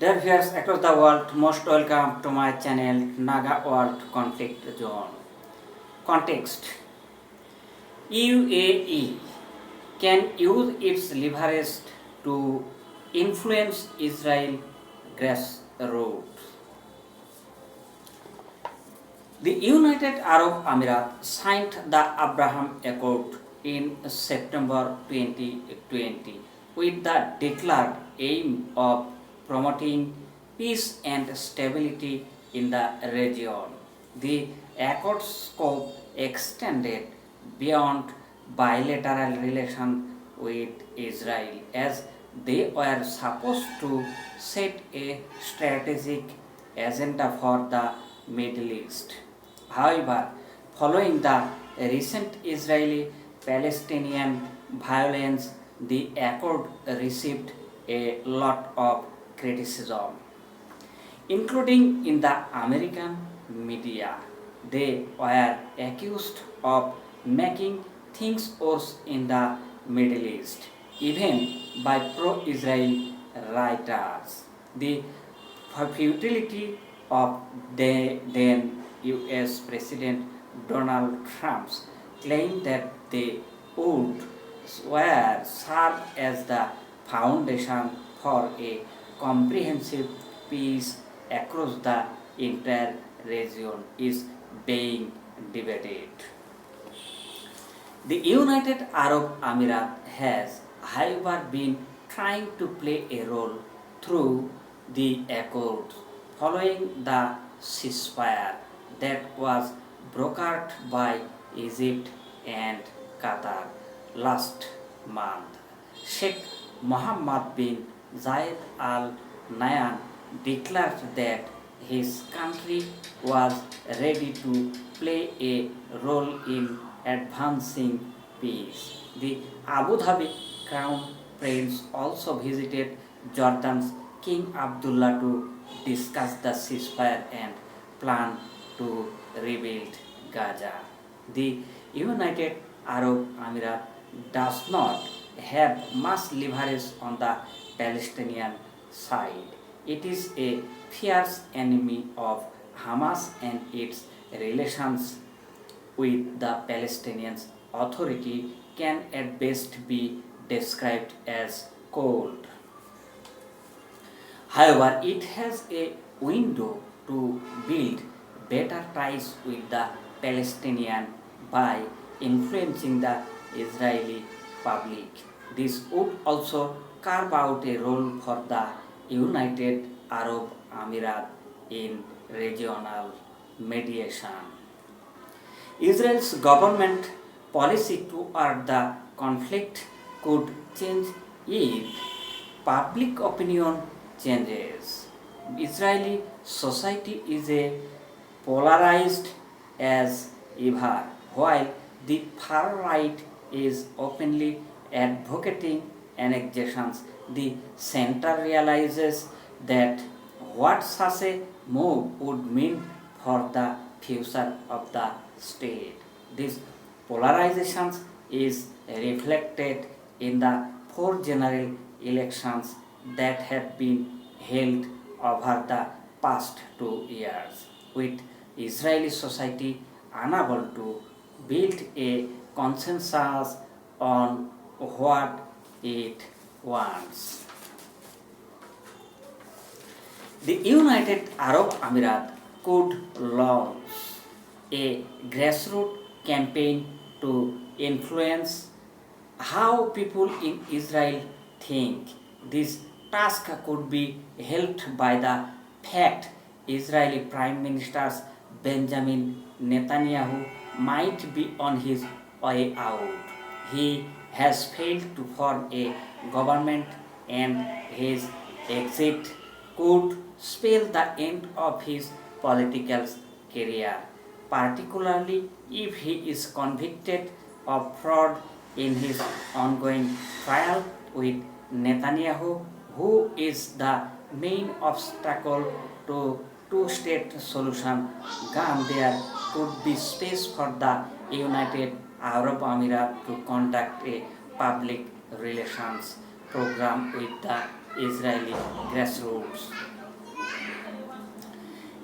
Dear viewers across the world, most welcome to my channel NAGA World Conflict Zone. Context: UAE can use its leverage to influence Israel grassroots. The United Arab Emirates signed the Abraham Accord in September 2020 with the declared aim of promoting peace and stability in the region. The accord's scope extended beyond bilateral relations with Israel, as they were supposed to set a strategic agenda for the Middle East. However, following the recent Israeli-Palestinian violence, the accord received a lot of criticism, including in the American media. They were accused of making things worse in the Middle East, even by pro-Israel writers. The futility of the then US President Donald Trump's claim that they would serve as the foundation for a comprehensive peace across the entire region is being debated. The United Arab Emirates has, however, been trying to play a role through the accords following the ceasefire that was brokered by Egypt and Qatar last month. Sheikh Mohammed bin Zayed Al Nahyan declared that his country was ready to play a role in advancing peace. The Abu Dhabi Crown Prince also visited Jordan's King Abdullah to discuss the ceasefire and plan to rebuild Gaza. The United Arab Emirates does not have much leverage on the Palestinian side. It is a fierce enemy of Hamas, and its relations with the Palestinian Authority can at best be described as cold. However, it has a window to build better ties with the Palestinian by influencing the Israeli public. This would also carve out a role for the United Arab Emirates in regional mediation. Israel's government policy toward the conflict could change if public opinion changes. Israeli society is a polarized as ever, while the far right is openly advocating annexations. The center realizes that what such a move would mean for the future of the state. This polarization is reflected in the four general elections that have been held over the past 2 years, with Israeli society unable to build a consensus on what it wants. The United Arab Emirates could launch a grassroots campaign to influence how people in Israel think. This task could be helped by the fact Israeli Prime Minister Benjamin Netanyahu might be on his way out. He has failed to form a government, and his exit could spell the end of his political career, particularly if he is convicted of fraud in his ongoing trial with Netanyahu, who is the main obstacle to two-state solution. There could be space for the United Arab Emirates to conduct a public relations program with the Israeli grassroots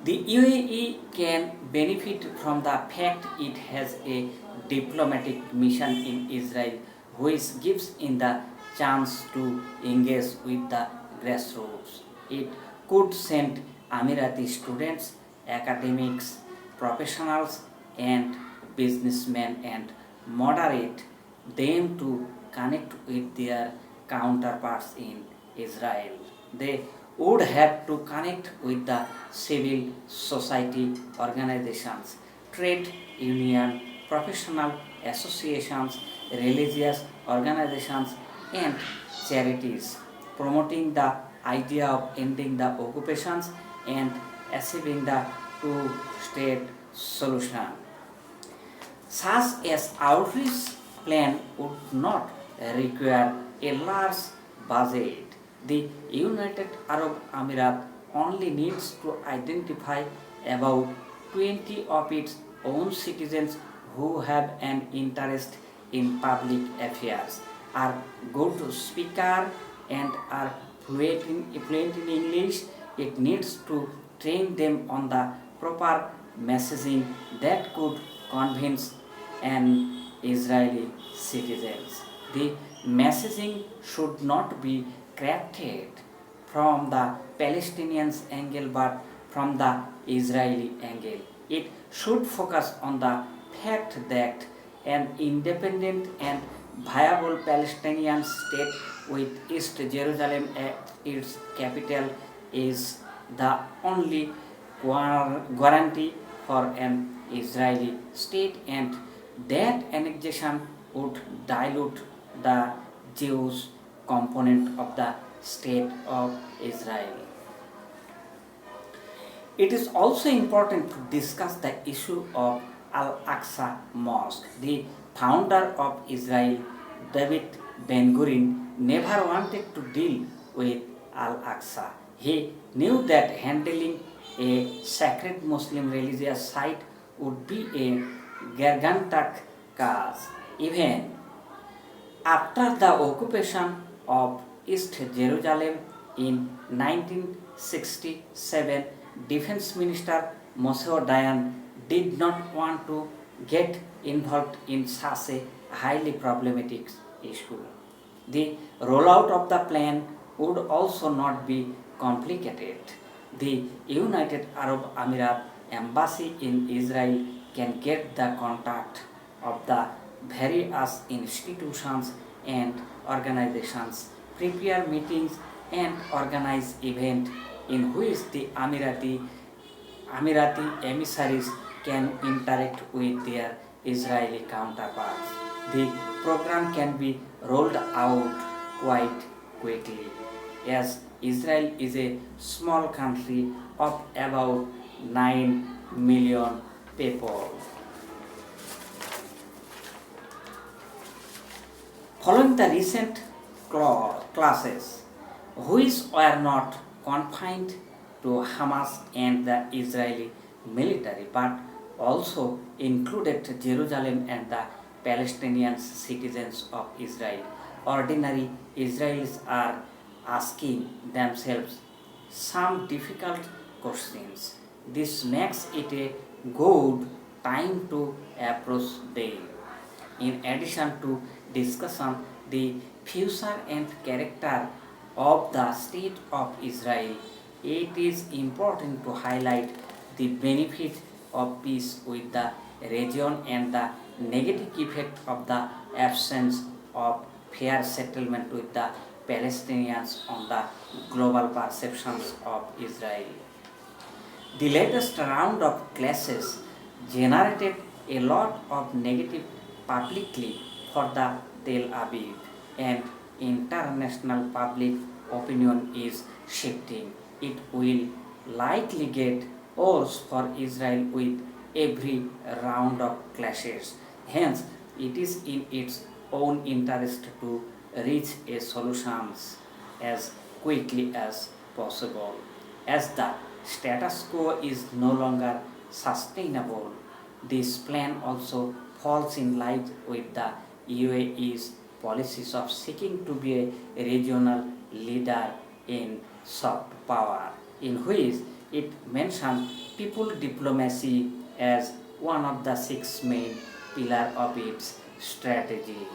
The UAE can benefit from the fact it has a diplomatic mission in Israel, which gives it the chance to engage with the grassroots. It could send Emirati students, academics, professionals, and businessmen and moderate them to connect with their counterparts in Israel. They would have to connect with the civil society organizations, trade union, professional associations, religious organizations, and charities, promoting the idea of ending the occupations and achieving the two-state solution. Such as outreach plan would not require a large budget. The United Arab Emirates only needs to identify about 20 of its own citizens who have an interest in public affairs, are good speaker, and are fluent in English. It needs to train them on the proper messaging that could convince an Israeli citizens. The messaging should not be crafted from the Palestinians angle but from the Israeli angle. It should focus on the fact that an independent and viable Palestinian state with East Jerusalem as its capital is the only guarantee for an Israeli state, and that annexation would dilute the Jewish component of the state of Israel. It is also important to discuss the issue of Al-Aqsa Mosque. The founder of Israel, David Ben-Gurion, never wanted to deal with Al-Aqsa. He knew that handling a sacred Muslim religious site would be a gargantuan task. Even after the occupation of East Jerusalem in 1967, Defense Minister Moshe Dayan did not want to get involved in such a highly problematic issue. The rollout of the plan would also not be complicated. The United Arab Emirates Embassy in Israel can get the contact of the various institutions and organizations, prepare meetings, and organize events in which the Emirati emissaries can interact with their Israeli counterparts. The program can be rolled out quite quickly, as Israel is a small country of about 9 million people. Following the recent clashes, which were not confined to Hamas and the Israeli military but also included Jerusalem and the Palestinian citizens of Israel, ordinary Israelis are asking themselves some difficult questions. This makes it a good time to approach them. In addition to discussion the future and character of the state of Israel, it is important to highlight the benefit of peace with the region and the negative effect of the absence of fair settlement with the Palestinians on the global perceptions of Israel. The latest round of clashes generated a lot of negative publicly for the Tel Aviv, and international public opinion is shifting. It will likely get worse for Israel with every round of clashes. Hence, it is in its own interest to reach a solution as quickly as possible. As the status quo is no longer sustainable, this plan also falls in line with the UAE's policies of seeking to be a regional leader in soft power, in which It mentioned people diplomacy as one of the six main pillars of its strategy.